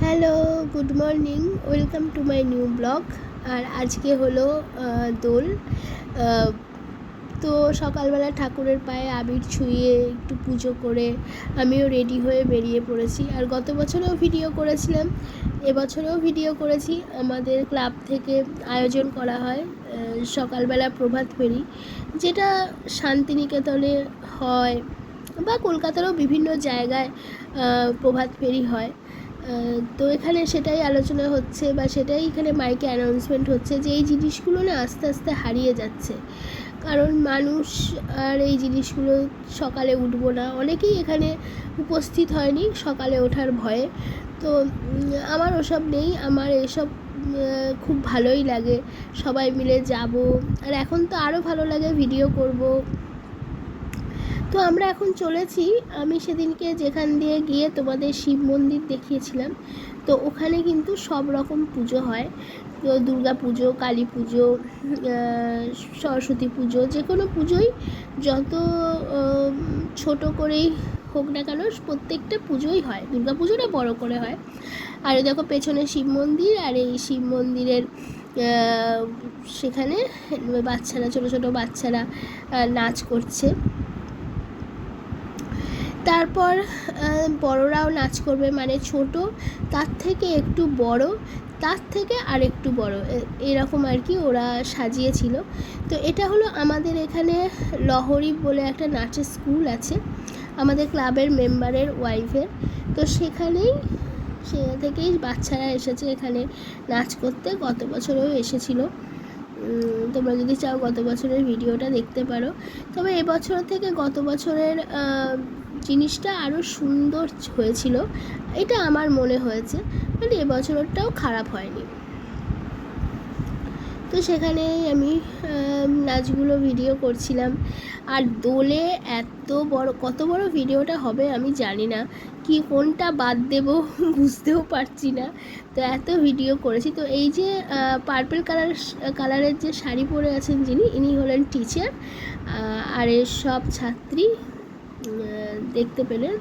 Hello, good morning, welcome to my new blog. আর আজকে হলো দোল। তো সকালবেলা ঠাকুরের পায়ে আবির ছুঁয়ে একটু পুজো করে আমিও রেডি হয়ে বেরিয়ে পড়েছি। আর গত বছরেও ভিডিও করেছিলাম, এবছরেও ভিডিও করেছি। আমাদের ক্লাব থেকে আয়োজন করা হয় সকালবেলা প্রভাত ফেরি, যেটা শান্তিনিকেতনে হয় বা কলকাতারও বিভিন্ন জায়গায় প্রভাত ফেরি হয়। তো এখানে সেটাই আলোচনা হচ্ছে বা সেটাই এখানে মাইকে অ্যানাউন্সমেন্ট হচ্ছে যে এই জিনিসগুলো না আস্তে আস্তে হারিয়ে যাচ্ছে। কারণ মানুষ আর এই জিনিসগুলো সকালে উঠবো না, অনেকেই এখানে উপস্থিত হয়নি সকালে ওঠার ভয়ে। তো আমার ওসব নেই, আমার এসব খুব ভালোই লাগে, সবাই মিলে যাব। আর এখন তো আরও ভালো লাগে, ভিডিও করব। তো আমরা এখন চলেছি, আমি সেদিনকে যেখান দিয়ে গিয়ে তোমাদের শিব মন্দির দেখিয়েছিলাম, তো ওখানে কিন্তু সব রকম পুজো হয়। তো দুর্গা পুজো, কালী পুজো, সরস্বতী পুজো, যে কোনো পুজোই যত ছোট করেই হোক না কেন, প্রত্যেকটা পুজোই হয়। দুর্গা পুজোটা বড় করে হয়। আর দেখো পেছনে শিব মন্দির, আর এই শিব মন্দিরের সেখানে বাচ্চারা, ছোটো ছোটো বাচ্চারা নাচ করছে। তারপর বড়রাও নাচ করবে, মানে ছোট, তার থেকে একটু বড়, তার থেকে আর একটু বড়, এরকম আর কি ওরা সাজিয়েছিল। তো এটা হলো আমাদের এখানে লহরী বলে একটা নাচের স্কুল আছে আমাদের ক্লাবের মেম্বারের ওয়াইফের। তো সেখানে থেকেই বাচ্চারা এসেছে এখানে নাচ করতে, গত বছরেও এসেছিল। তোমরা যদি চাও গত বছরের ভিডিওটা দেখতে পারো। তবে এবছর থেকে গত বছরের জিনিসটা আরও সুন্দর হয়েছিল, এটা আমার মনে হয়েছে, মানে এবছরটাও খারাপ হয়নি। তো সেখানে আমি নাচগুলো ভিডিও করছিলাম। আর দোলে এত বড়, কত বড় ভিডিওটা হবে আমি জানি না, কি কোনটা বাদ দেব বুঝতেও পারছি না। তো এত ভিডিও করেছি। তো এই যে পার্পল কালারের যে শাড়ি পরে আছেন যিনি, ইনি হলেন টিচার, আর এর সব ছাত্রী দেখতে পেলেন,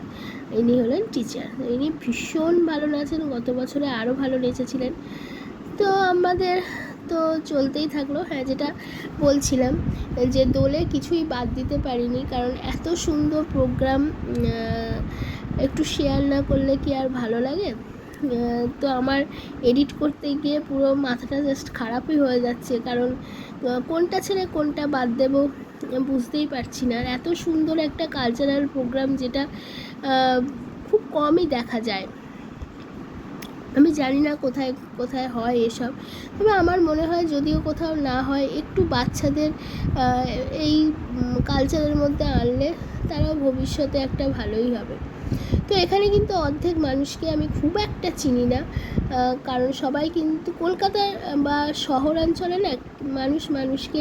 ইনি হলেন টিচার। ইনি ভীষণ ভালো নাচেন, গত বছরে আরও ভালো নেচেছিলেন। তো আমাদের তো চলতেই থাকলো। হ্যাঁ, যেটা বলছিলাম যে দোলে কিছুই বাদ দিতে পারিনি, কারণ এত সুন্দর প্রোগ্রাম একটু শেয়ার না করলে কি আর ভালো লাগে? তো আমার এডিট করতে গিয়ে পুরো মাথাটা জাস্ট খারাপই হয়ে যাচ্ছে, কারণ কোনটা ছেড়ে কোনটা বাদ দেবো বুঝতেই পারছি না। আর এত সুন্দর একটা কালচারাল প্রোগ্রাম, যেটা খুব কমই দেখা যায়। আমি জানি না কোথায় কোথায় হয় এসব, তবে আমার মনে হয় যদিও কোথাও না হয়, একটু বাচ্চাদের এই কালচারের মধ্যে আনলে তারাও ভবিষ্যতে একটা ভালোই হবে। তো এখানে কিন্তু অর্ধেক মানুষকে আমি খুব একটা চিনি না, কারণ সবাই কিন্তু কলকাতার বা শহরাঞ্চলে না মানুষকে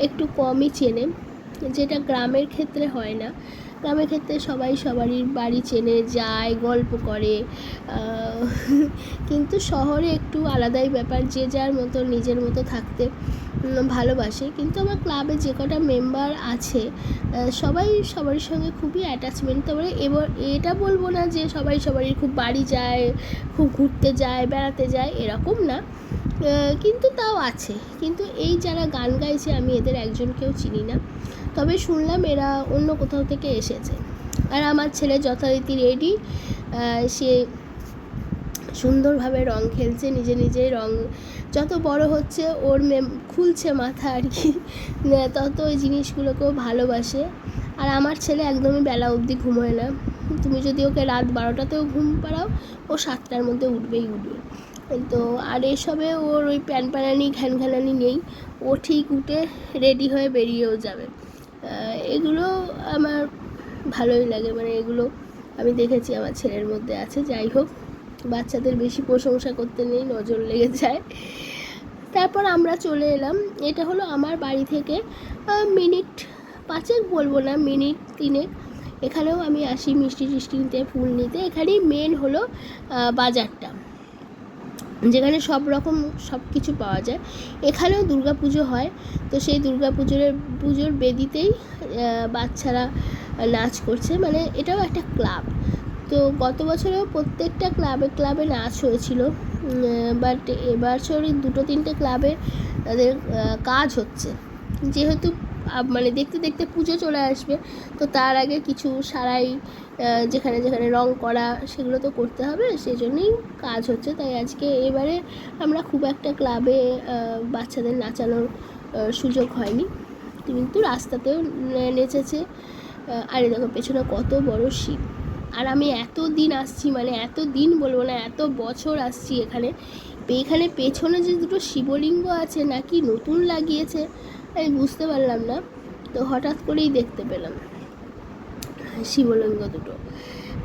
একটু কমই চেনে, যেটা গ্রামের ক্ষেত্রে হয় না। গ্রামের ক্ষেত্রে সবাই সবারই বাড়ি চেনে, যায়, গল্প করে। কিন্তু শহরে একটু আলাদাই ব্যাপার, যে যার মতো নিজের মতো থাকতে ভালোবাসে। কিন্তু আমার ক্লাবে যে কটা মেম্বার আছে সবাই সবার সঙ্গে খুবই অ্যাটাচমেন্ট। তবে এবার এটা বলবো না যে সবাই সবারই খুব বাড়ি যায়, খুব ঘুরতে যায়, বেড়াতে যায়, এরকম না, কিন্তু তাও আছে। কিন্তু এই যারা গান গাইছে, আমি এদের একজনকেও চিনি না, তবে শুনলাম এরা অন্য কোথাও থেকে এসেছে। আর আমার ছেলে যথারীতি রেডি, সে সুন্দরভাবে রং খেলছে, নিজে নিজেই রং, যত বড় হচ্ছে ওর খুলছে মাথা আর কি, তত ওই জিনিসগুলোকেও ভালোবাসে। আর আমার ছেলে একদমই বেলা অবধি ঘুমোয় না, তুমি যদি ওকে রাত 12টাতেও ঘুম পাড়াও, ও 7টার মধ্যে উঠবেই উঠবে। তো আর এসবে ওর ওই প্যানপ্যানানি ঘ্যানঘ্যানানি নেই, ও ঠিক উঠে রেডি হয়ে বেরিয়েও যাবে। এগুলো আমার ভালোই লাগে, মানে এগুলো আমি দেখেছি আমার ছেলের মধ্যে আছে। যাই হোক, বাচ্চাদের বেশি প্রশংসা করতে নেই, নজর লেগে যায়। তারপর আমরা চলে এলাম, এটা হলো আমার বাড়ি থেকে মিনিট 5 বলবো না, মিনিট 3। এখানেও আমি আসি মিষ্টি টিষ্টি নিতে, ফুল নিতে। এখানেই মেন হলো বাজারটা, যেখানে সব রকম সব কিছু পাওয়া যায়। এখানেও দুর্গা পুজো হয়, তো সেই দুর্গা পুজোর বেদিতেই বাচ্চারা নাচ করছে, মানে এটাও একটা ক্লাব। তো গত বছরেও প্রত্যেকটা ক্লাবে ক্লাবে নাচ হয়েছিল, বাট এবছরই 2-3টে ক্লাবে তাদের কাজ হচ্ছে। যেহেতু মানে দেখতে দেখতে পুজো চলে আসবে, তো তার আগে কিছু সারাই যেখানে যেখানে রং করা সেগুলো তো করতে হবে, সেই জন্যই কাজ হচ্ছে। তাই আজকে এবারে আমরা খুব একটা ক্লাবে বাচ্চাদের নাচানোর সুযোগ হয়নি, কিন্তু রাস্তাতেও নেচেছে। আর দেখো পেছনে কত বড় শিব। আর আমি এত দিন আসছি, মানে এত দিন বলবো না, এত বছর আসছি এখানে। এখানে পেছনে যে দুটো শিবলিঙ্গ আছে নাকি নতুন লাগিয়েছে আমি বুঝতে পারলাম না, তো হঠাৎ করেই দেখতে পেলাম শিবলিঙ্গ দুটো।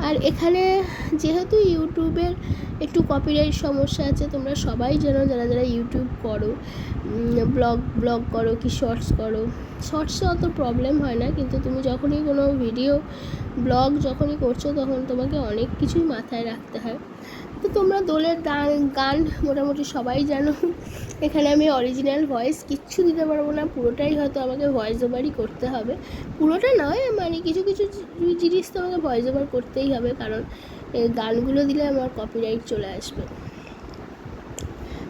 আর এখানে যেহেতু ইউটিউবের একটু কপিরাইট সমস্যা আছে, তোমরা সবাই জানো যারা যারা ইউটিউব করো, ব্লগ করো কি শর্টস করো, শর্টসে অত প্রবলেম হয় না, কিন্তু তুমি যখনই কোনো ভিডিও ব্লগ যখনই করছো তখন তোমাকে অনেক কিছুই মাথায় রাখতে হয়। তো তোমরা দোলের গান মোটামুটি সবাই জানো। এখানে আমি অরিজিনাল ভয়েস কিচ্ছু দিতে পারবো না, পুরোটাই হয়তো আমাকে ভয়েস ওভারই করতে হবে। পুরোটা নয়, মানে কিছু কিছু জিনিস তো আমাকে ভয়েস ওভার করতেই হবে, কারণ গানগুলো দিলে আমার কপিরাইট চলে আসবে।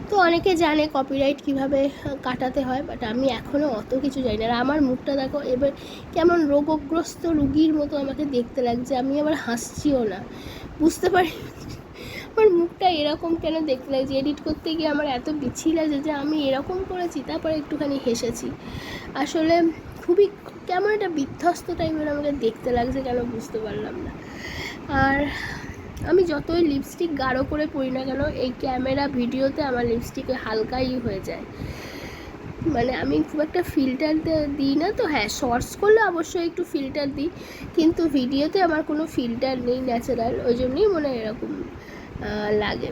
তো অনেকে জানে কপিরাইট কিভাবে কাটাতে হয়, বাট আমি এখনও অত কিছু জানি না। আর আমার মুখটা দেখো এবার কেমন রোগগ্রস্ত রুগীর মতো আমাকে দেখতে লাগছে, আমি আবার হাসছিও না, বুঝতে পারি আমার মুখটা এরকম কেন দেখতে লাগছে। এডিট করতে গিয়ে আমার এত বিচ্ছি লাগছে যে আমি এরকম করেছি, তারপরে একটুখানি হেসেছি। আসলে খুবই কেমন একটা বিধ্বস্ত টাইপের আমাকে দেখতে লাগছে, কেন বুঝতে পারলাম না। আর আমি যতই লিপস্টিক গাঢ় করে পরি না কেন, এই ক্যামেরা ভিডিওতে আমার লিপস্টিক হালকাই হয়ে যায়, মানে আমি খুব একটা ফিল্টার দিই না। তো হ্যাঁ, শর্টস করলে অবশ্যই একটু ফিল্টার দিই, কিন্তু ভিডিওতে আমার কোনো ফিল্টার নেই, ন্যাচারাল, ওই জন্যই মনে হয় এরকম লাগে।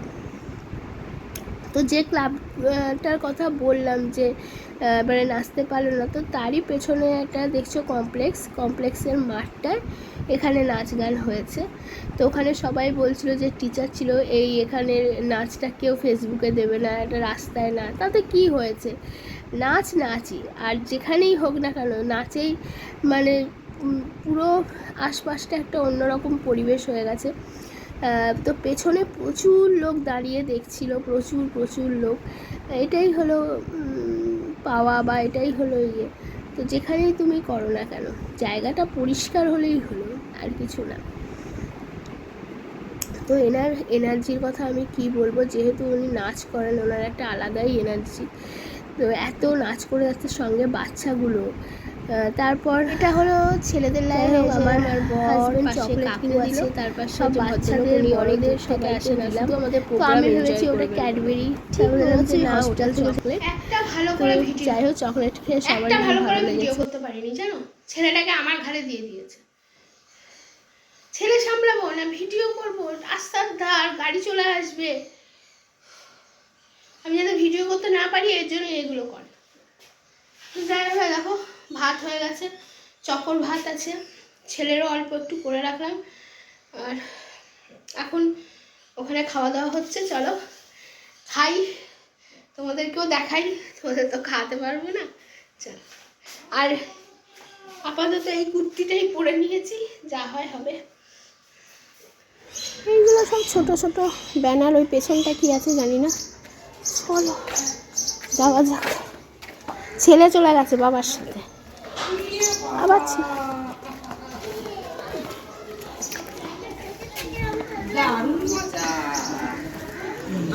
তো যে ক্লাবটার কথা বললাম যে এবারে নাচতে পারলো না, তো তারই পেছনে একটা দেখছো কমপ্লেক্সের মাঠটায় এখানে নাচ গান হয়েছে। তো ওখানে সবাই বলছিল যে টিচার ছিল এখানের নাচটা কেউ ফেসবুকে দেবে না, একটা রাস্তায় না, তাতে কি হয়েছে, নাচই, আর যেখানেই হোক না কেন নাচেই মানে পুরো আশপাশটা একটা অন্যরকম পরিবেশ হয়ে গেছে। তো পেছনে প্রচুর লোক দাঁড়িয়ে দেখছিল, প্রচুর লোক। এটাই হলো পাওয়া, বা এটাই হলো ইয়ে। তো যেখানেই তুমি করো না কেন জায়গাটা পরিষ্কার হলেই হলো, আর কিছু না। তো এনার্জির কথা আমি কি বলবো, যেহেতু উনি নাচ করেন, ওনার একটা আলাদাই এনার্জি। তো এত নাচ করে যাচ্ছে, সঙ্গে বাচ্চাগুলো। তারপর এটা হলো ছেলেদের লাইফে আমার হাজবেন্ড চকলেট কিনে দিল, তারপর সব বাচ্চাদের বড়দের সবাই আসে না, শুধু আমাদের প্রোগ্রাম ভেবেছি ওটা ক্যাডবেরি, হচ্ছে না ওটা চকলেট। একটা ভালো করে ভিডিও, যাই হোক চকলেট খেয়ে সবাই ভালো করে ভিডিও করতে পারিনি জানো, ছেলেটাকে আমার ঘাড়ে দিয়ে দিয়েছে। ছেলে সামলাবো না ভিডিও করবো, রাস্তার ধার গাড়ি চলে আসবে, আমি যাতে ভিডিও করতে না পারি এর জন্য এগুলো করে। যাই হোক দেখো ভাত হয়ে গেছে, চকর ভাত আছে, ছেলেরও অল্প একটু করে রাখলাম, আর এখন ওখানে খাওয়া দাওয়া হচ্ছে। চলো খাই, তোমাদেরকেও দেখাই, তোমাদের তো খাওয়াতে পারবো না। চলো, আর আপাতত এই কুর্তিটাই পরে নিয়েছি, যা হয় হবে। এইগুলো সব ছোট ছোট ব্যানার, ওই পেছনটা কি আছে জানি না। চলো যাওয়া যাক। ছেলে চলে গেছে বাবার সাথে, আবার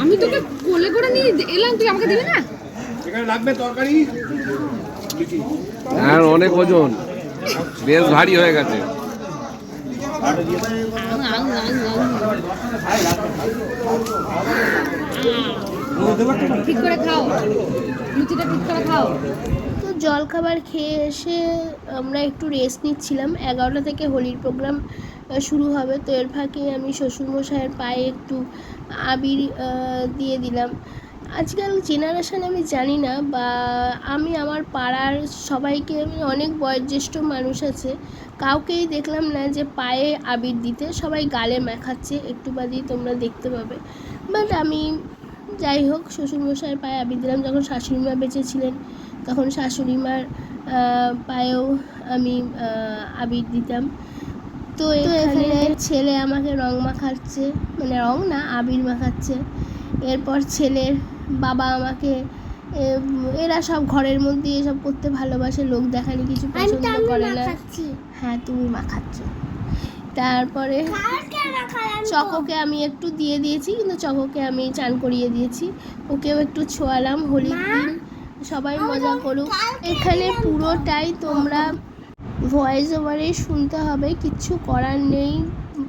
আমি তোকে কোলে করে নিয়ে এলাম, তুই আমাকে দিবি না? এখানে লাগবে তরকারি, আর অনেক ওজন, বেশ ভারী হয়ে গেছে। ঠিক করে খাও, লুচিটা ঠিক করে খাও। তো জলখাবার খেয়ে এসে আমরা একটু রেস্ট নিচ্ছিলাম। 11টা থেকে হোলির প্রোগ্রাম শুরু হবে, তো এর ফাঁকে আমি শ্বশুরমশাইয়ের পায়ে একটু আবির দিয়ে দিলাম। আজকাল জেনারেশান আমি জানি না, বা আমি আমার পাড়ার সবাইকে, আমি অনেক বয়োজ্যেষ্ঠ মানুষ আছে, কাউকেই দেখলাম না যে পায়ে আবির দিতে, সবাই গালে মাখাচ্ছে, একটু বাদেই তোমরা দেখতে পাবে। বাট আমি যাই হোক শ্বশুরমশাইয়ের পায়ে আবির দিলাম। যখন শাশুড়িমা বেঁচে ছিলেন তখন শাশুড়িমার পায়েও আমি আবির দিতাম। তো এখানে ছেলে আমাকে রং মাখাচ্ছে, মানে রং না, আবির মাখাচ্ছে। এরপর ছেলের বাবা আমাকে এরা সব ঘরের মধ্যে এসব করতে ভালোবাসে, লোক দেখানি কিছু পছন্দ করে না। হ্যাঁ, তুমি মাখাচ্ছ। তারপরে চকোকে আমি একটু দিয়ে দিয়েছি, কিন্তু চকোকে আমি চান করিয়ে দিয়েছি, ওকেও একটু ছোঁয়ালাম। হোলির দিন সবাই মজা করুক। এখানে পুরোটাই তোমরা ভয়েস ওভারে শুনতে হবে, কিচ্ছু করার নেই।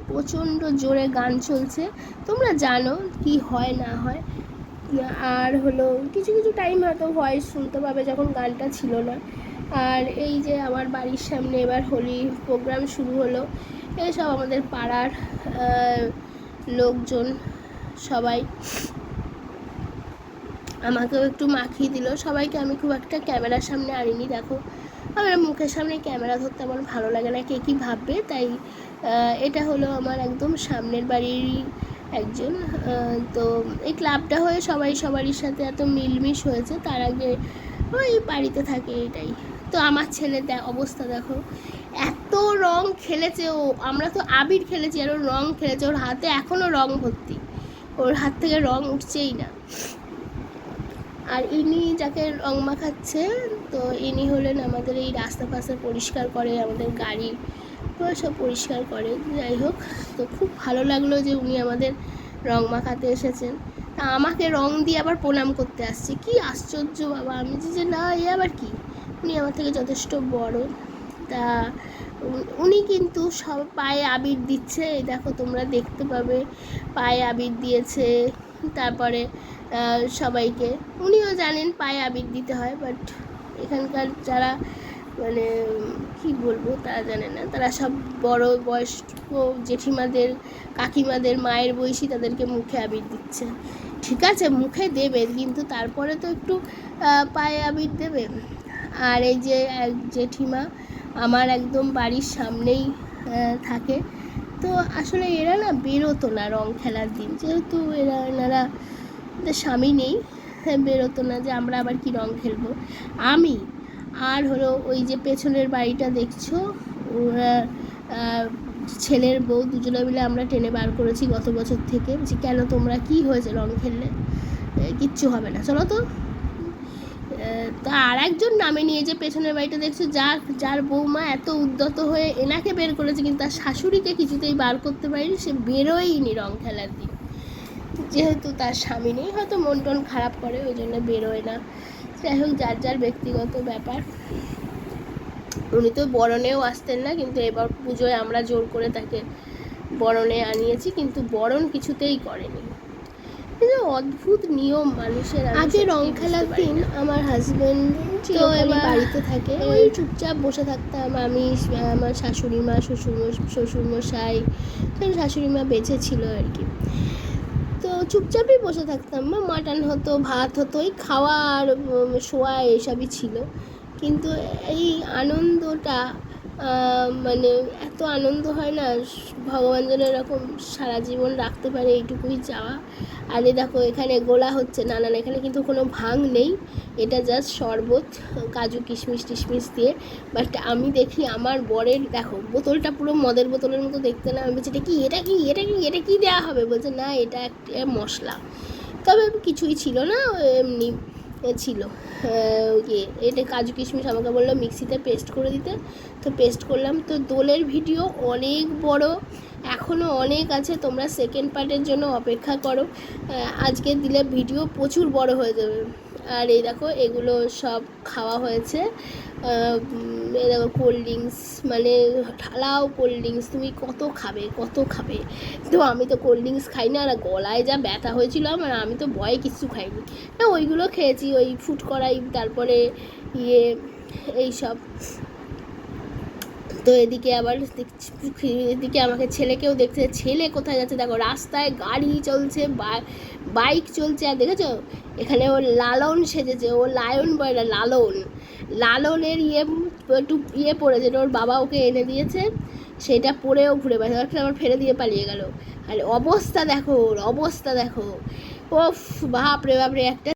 প্রচণ্ড জোরে গান চলছে, তোমরা জানো কি হয় না হয়। আর হলো কিছু কিছু টাইম হয়তো ভয়েস শুনতে পাবে যখন গানটা ছিল না। আর এই যে আমার বাড়ির সামনে এবার হোলি প্রোগ্রাম শুরু হলো, এসব আমাদের পাড়ার লোকজন সবাই আমাকেও একটু মাখিয়ে দিল। সবাইকে আমি খুব একটা ক্যামেরার সামনে আনিনি, দেখো আমার মুখের সামনে ক্যামেরা ধরতে আমার ভালো লাগে না, কে কী ভাববে, তাই এটা হলো আমার একদম সামনের বাড়িরই একজন। তো এই ক্লাবটা হয়ে সবাই সবারই সাথে এত মিলমিশ হয়েছে, তার আগে ওই বাড়িতে থাকে, এটাই। তো আমার ছেলে অবস্থা দেখো, এত রং খেলেছে ও। আমরা তো আবির খেলেছি, আর ও রং খেলেছে, ওর হাতে এখনও রং ভর্তি, ওর হাত থেকে রং উঠছেই না। আর ইনি যাকে রং মাখাচ্ছে, তো ইনি হলেন আমাদের এই রাস্তা ফাস্তা পরিষ্কার করে, আমাদের গাড়ি সব পরিষ্কার করে। যাই হোক, তো খুব ভালো লাগলো যে উনি আমাদের রং মাখাতে এসেছেন। তা আমাকে রং দিয়ে আবার প্রণাম করতে আসছে, কি আশ্চর্য বাবা। আমি যে না, এ আবার কি, উনি আমার থেকে যথেষ্ট বড়। তা উনি কিন্তু সব পায়ে আবির দিচ্ছে, এই দেখো তোমরা দেখতে পাবে, পায়ে আবির দিয়েছে। তারপরে সবাইকে, উনিও জানেন পায়ে আবির দিতে হয়, বাট এখানকার যারা মানে কি বলবো তারা জানে না, তারা সব বড় বয়স্ক জেঠিমাদের, কাকিমাদের, মায়ের বয়সী, তাদেরকে মুখে আবির দিচ্ছে। ঠিক আছে, মুখে দেবে, কিন্তু তারপরে তো একটু পায়ে আবির দেবে। আর এই যে এক জেঠিমা আমার একদম বাড়ির সামনেই থাকে, তো আসলে এরা না বেরোতো না রং খেলার দিন, যেহেতু এনারা স্বামী নেই, বেরোতো না, যে আমরা আবার কি রং খেলবো। আমি আর হলো ওই যে পেছনের বাড়িটা দেখছো, ওরা ছেলের বউ দুজনে মিলে আমরা টেনে বার করেছি গত বছর থেকে, যে কেন তোমরা কি হয়েছে রং খেললে, কিচ্ছু হবে না, চলো তো। তা আর একজন নামে নিয়ে যে পেছনের বাড়িটা দেখছো, যার বৌমা এত উদ্যত হয়ে এনাকে বের করেছে, কিন্তু তার শাশুড়িকে কিছুতেই বার করতে পারেনি, সে বেরোয়নি রং খেলার দিন, যেহেতু তার স্বামী নেই, হয়তো মন টন খারাপ করে, ওই জন্য বেরোয় না। যাই হোক, যার যার ব্যক্তিগত ব্যাপার। উনি তো বরণেও আসতেন না, কিন্তু এবার পুজোয় আমরা জোর করে তাকে বরণে আনিয়েছি, কিন্তু বরণ কিছুতেই করেনি। অদ্ভুত নিয়ম মানুষের। আগে রং খেলার দিন আমার হাজবেন্ড তো এবার বাড়িতে থাকে, ওই চুপচাপ বসে থাকতাম আমি, আমার শাশুড়ি মা, শ্বশুরমশাই, শাশুড়ি মা বেঁচে ছিল আর কি, তো চুপচাপই বসে থাকতাম। মাটন হতো, ভাত হতো, ওই খাওয়া আর শোয়া এসবই ছিল। কিন্তু এই আনন্দটা, মানে এত আনন্দ হয় না, ভগবান যেন এরকম সারা জীবন রাখতে পারে, এইটুকুই চাওয়া। আর দেখো এখানে গোলা হচ্ছে, না না, এখানে কিন্তু কোনো ভাং নেই, এটা জাস্ট শরবত, কাজু কিশমিশ টিশমিশ দিয়ে। বাট আমি দেখি আমার বরের, দেখো বোতলটা পুরো মদের বোতলের মতো দেখতে, না আমি বলছি এটা কি, এটা কি, এটা কি, এটা কি দেওয়া হবে, বলছে না এটা একটা মশলা। তবে কিছুই ছিল না, এমনি ছিল এটা কাজু কিশমিশ। আমাকে বললো মিক্সিতে পেস্ট করে দিতে, তো পেস্ট করলাম। তো দোলের ভিডিও অনেক বড়, এখনও অনেক আছে, তোমরা সেকেন্ড পার্টের জন্য অপেক্ষা করো। আজকে দিলে ভিডিও প্রচুর বড় হয়ে যাবে। আর এই দেখো এগুলো সব খাওয়া হয়েছে। এই দেখো কোল্ড ড্রিঙ্কস, মানে ঢালাও কোল্ড ড্রিঙ্কস, তুমি কত খাবে কত খাবে। তো আমি তো কোল্ড ড্রিঙ্কস খাই না, আর গলায় যা ব্যথা হয়েছিল আমার, আমি তো ভয়ে কিচ্ছু খাইনি না, ওইগুলো খেয়েছি, ওই ফুড করাই, তারপরে এইসব। তো এদিকে আবার এদিকে আমাকে ছেলেকেও দেখতে, ছেলে কোথায় যাচ্ছে দেখো, রাস্তায় গাড়ি চলছে, বাইক চলছে। আর দেখেছো এখানে ও লালন সেজেছে, ও লায়ন বয় না, লালনের একটু পড়েছে, ওর বাবা ওকে এনে দিয়েছে, সেটা পরেও ঘুরে বেড়াচ্ছে, আবার ফেলে দিয়ে পালিয়ে গেল। আর অবস্থা দেখো, ওর অবস্থা দেখো, ওফ বাপরে বাপরে। একটা